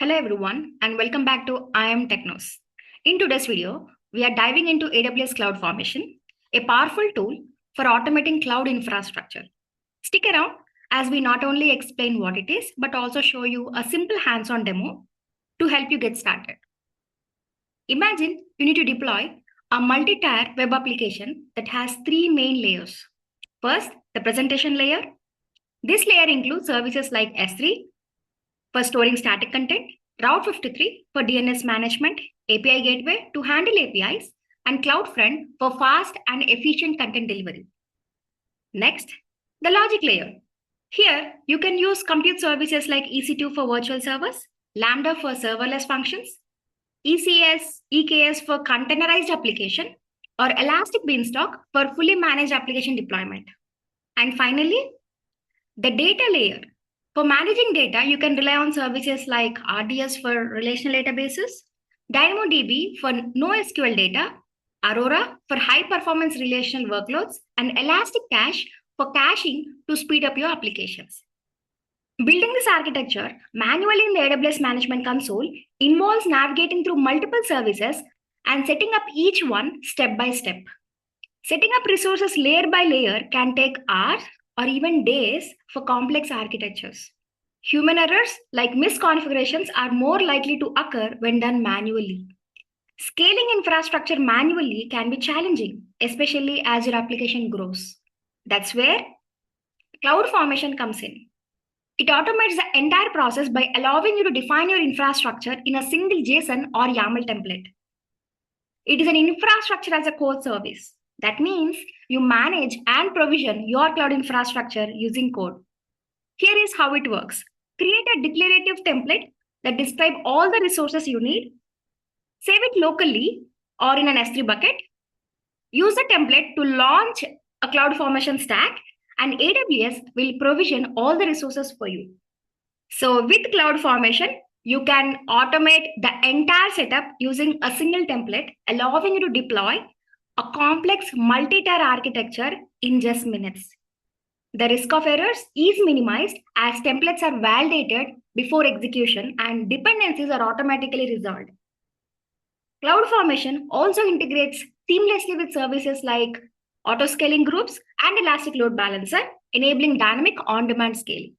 Hello everyone and welcome back to I Am Technos. In today's video, we are diving into AWS CloudFormation, a powerful tool for automating cloud infrastructure. Stick around as we not only explain what it is, but also show you a simple hands-on demo to help you get started. Imagine you need to deploy a multi-tier web application that has three main layers. First, the presentation layer. This layer includes services like S3, for storing static content, Route 53 for DNS management, API gateway to handle APIs, and CloudFront for fast and efficient content delivery. Next, the logic layer. Here, you can use compute services like EC2 for virtual servers, Lambda for serverless functions, EKS for containerized application, or Elastic Beanstalk for fully managed application deployment. And finally, the data layer. For managing data, you can rely on services like RDS for relational databases, DynamoDB for NoSQL data, Aurora for high-performance relational workloads, and Elastic Cache for caching to speed up your applications. Building this architecture manually in the AWS Management Console involves navigating through multiple services and setting up each one step by step. Setting up resources layer by layer can take hours or even days for complex architectures. Human errors like misconfigurations are more likely to occur when done manually. Scaling infrastructure manually can be challenging, especially as your application grows. That's where CloudFormation comes in. It automates the entire process by allowing you to define your infrastructure in a single JSON or YAML template. It is an infrastructure as a code service. That means you manage and provision your cloud infrastructure using code. Here is how it works. Create a declarative template that describes all the resources you need. Save it locally or in an S3 bucket. Use the template to launch a CloudFormation stack, and AWS will provision all the resources for you. So with CloudFormation, you can automate the entire setup using a single template, allowing you to deploy a complex multi-tier architecture in just minutes. The risk of errors is minimized as templates are validated before execution and dependencies are automatically resolved. CloudFormation also integrates seamlessly with services like auto-scaling groups and Elastic Load Balancer, enabling dynamic on-demand scaling.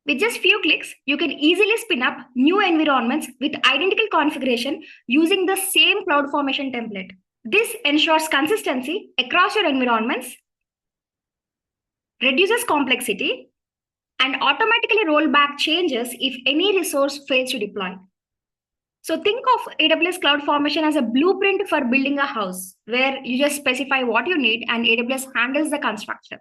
With just few clicks, you can easily spin up new environments with identical configuration using the same CloudFormation template. This ensures consistency across your environments, reduces complexity, and automatically roll back changes if any resource fails to deploy. So think of AWS CloudFormation as a blueprint for building a house where you just specify what you need and AWS handles the construction.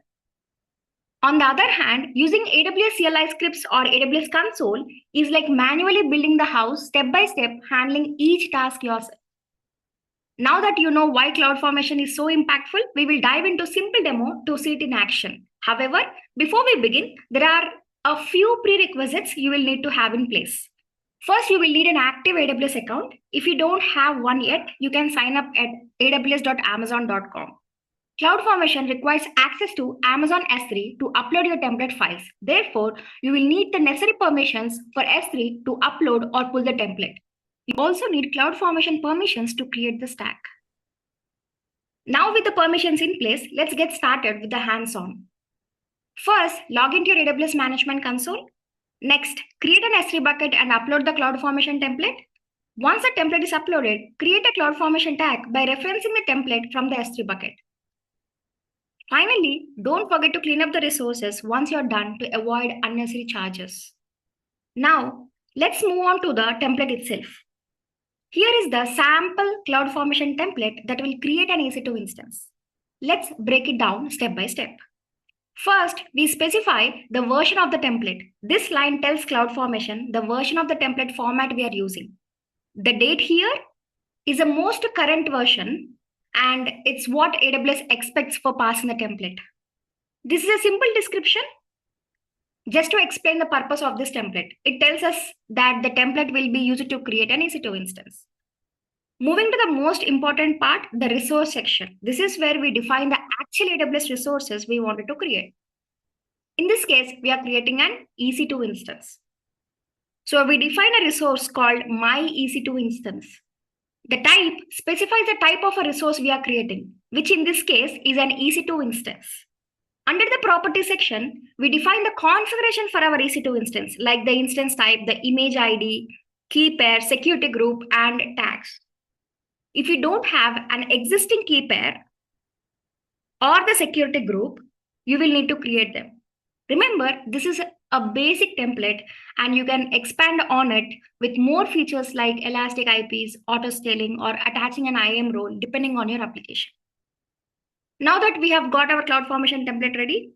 On the other hand, using AWS CLI scripts or AWS console is like manually building the house step by step, handling each task yourself. Now that you know why CloudFormation is so impactful, we will dive into a simple demo to see it in action. However, before we begin, there are a few prerequisites you will need to have in place. First, you will need an active AWS account. If you don't have one yet, you can sign up at aws.amazon.com. CloudFormation requires access to Amazon S3 to upload your template files. Therefore, you will need the necessary permissions for S3 to upload or pull the template. You also need CloudFormation permissions to create the stack. Now with the permissions in place, let's get started with the hands-on. First, log into your AWS Management Console. Next, create an S3 bucket and upload the CloudFormation template. Once the template is uploaded, create a CloudFormation tag by referencing the template from the S3 bucket. Finally, don't forget to clean up the resources once you're done to avoid unnecessary charges. Now, let's move on to the template itself. Here is the sample CloudFormation template that will create an EC2 instance. Let's break it down step by step. First, we specify the version of the template. This line tells CloudFormation the version of the template format we are using. The date here is the most current version, and it's what AWS expects for passing the template. This is a simple description just to explain the purpose of this template. It tells us that the template will be used to create an EC2 instance. Moving to the most important part, the resource section. This is where we define the actual AWS resources we wanted to create. In this case, we are creating an EC2 instance. So we define a resource called myEC2 instance. The type specifies the type of a resource we are creating, which in this case is an EC2 instance. Under the property section, we define the configuration for our EC2 instance, like the instance type, the ImageId, key pair, security group, and tags. If you don't have an existing key pair or the security group, you will need to create them. Remember, this is a basic template and you can expand on it with more features like elastic IPs, auto scaling, or attaching an IAM role depending on your application. Now that we have got our CloudFormation template ready,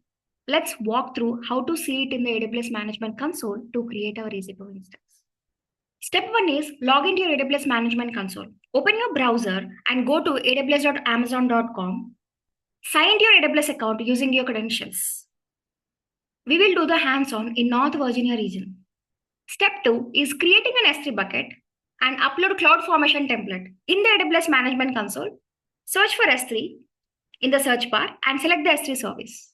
let's walk through how to see it in the AWS Management Console to create our EC2 instance. Step 1 is log into your AWS Management Console. Open your browser and go to aws.amazon.com. Sign into your AWS account using your credentials. We will do the hands-on in North Virginia region. Step 2 is creating an S3 bucket and upload CloudFormation template. In the AWS Management Console, search for S3 in the search bar and select the S3 service.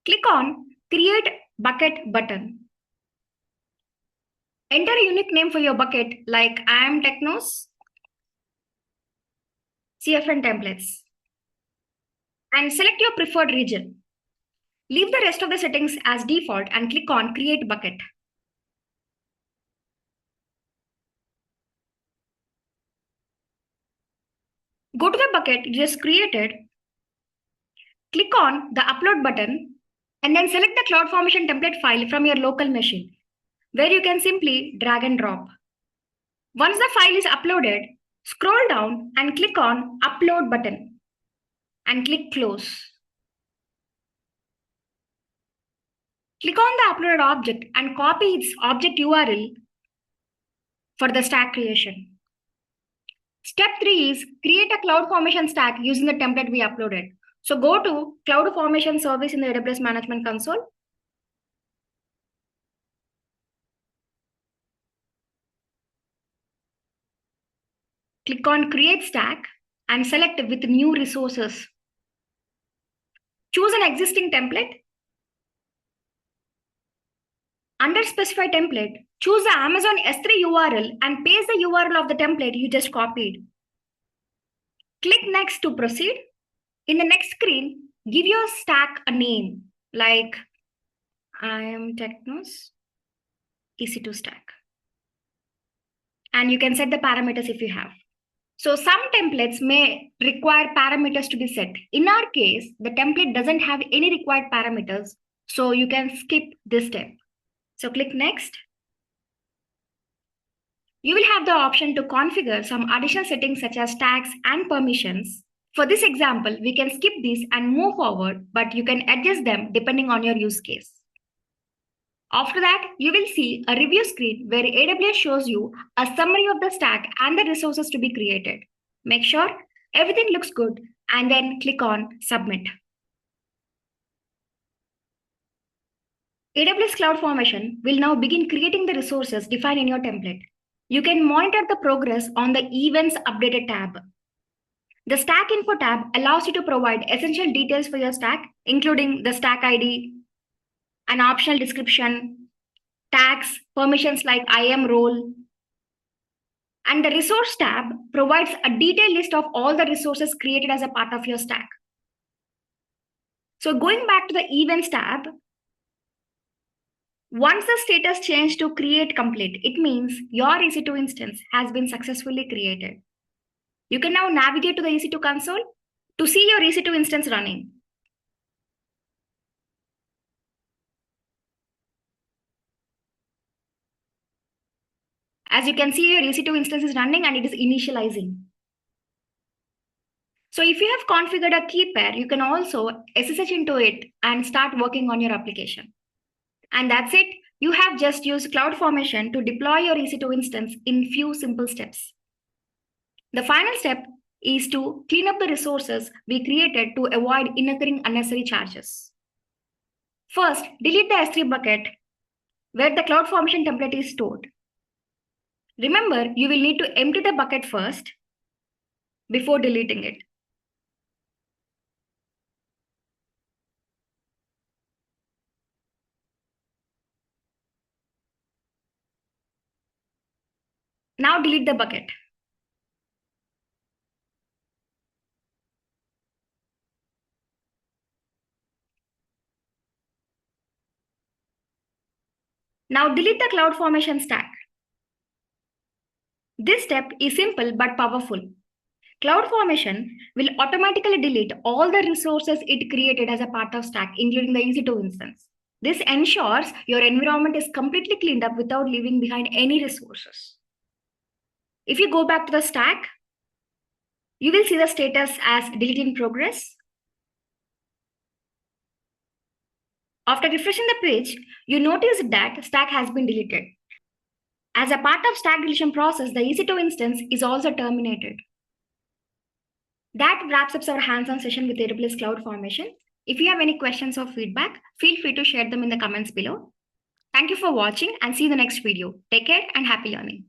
Click on Create Bucket button. Enter a unique name for your bucket like I am Technos, CFN templates, and select your preferred region. Leave the rest of the settings as default and click on Create Bucket. Go to the bucket you just created, click on the Upload button, and then select the CloudFormation template file from your local machine, where you can simply drag and drop. Once the file is uploaded, scroll down and click on Upload button and click Close. Click on the uploaded object and copy its object URL for the stack creation. Step 3 is create a CloudFormation stack using the template we uploaded. So go to CloudFormation service in the AWS Management Console. Click on Create Stack and select with new resources. Choose an existing template. Under Specify Template, choose the Amazon S3 URL and paste the URL of the template you just copied. Click Next to proceed. In the next screen, give your stack a name like I am Technos EC2 stack. And you can set the parameters if you have. So some templates may require parameters to be set. In our case, the template doesn't have any required parameters, so you can skip this step. So click Next. You will have the option to configure some additional settings such as tags and permissions. For this example, we can skip these and move forward, but you can adjust them depending on your use case. After that, you will see a review screen where AWS shows you a summary of the stack and the resources to be created. Make sure everything looks good and then click on Submit. AWS CloudFormation will now begin creating the resources defined in your template. You can monitor the progress on the Events Updated tab. The Stack Info tab allows you to provide essential details for your stack, including the stack ID, an optional description, tags, permissions like IAM role. And the Resource tab provides a detailed list of all the resources created as a part of your stack. So going back to the Events tab, once the status changed to Create Complete, it means your EC2 instance has been successfully created. You can now navigate to the EC2 console to see your EC2 instance running. As you can see, your EC2 instance is running and it is initializing. So if you have configured a key pair, you can also SSH into it and start working on your application. And that's it. You have just used CloudFormation to deploy your EC2 instance in few simple steps. The final step is to clean up the resources we created to avoid incurring unnecessary charges. First, delete the S3 bucket where the CloudFormation template is stored. Remember, you will need to empty the bucket first before deleting it. Now delete the bucket. Now delete the CloudFormation stack. This step is simple but powerful. CloudFormation will automatically delete all the resources it created as a part of stack, including the EC2 instance. This ensures your environment is completely cleaned up without leaving behind any resources. If you go back to the stack, you will see the status as delete in progress. After refreshing the page, you notice that stack has been deleted. As a part of stack deletion process, the EC2 instance is also terminated. That wraps up our hands-on session with AWS CloudFormation. If you have any questions or feedback, feel free to share them in the comments below. Thank you for watching and see you in the next video. Take care and happy learning.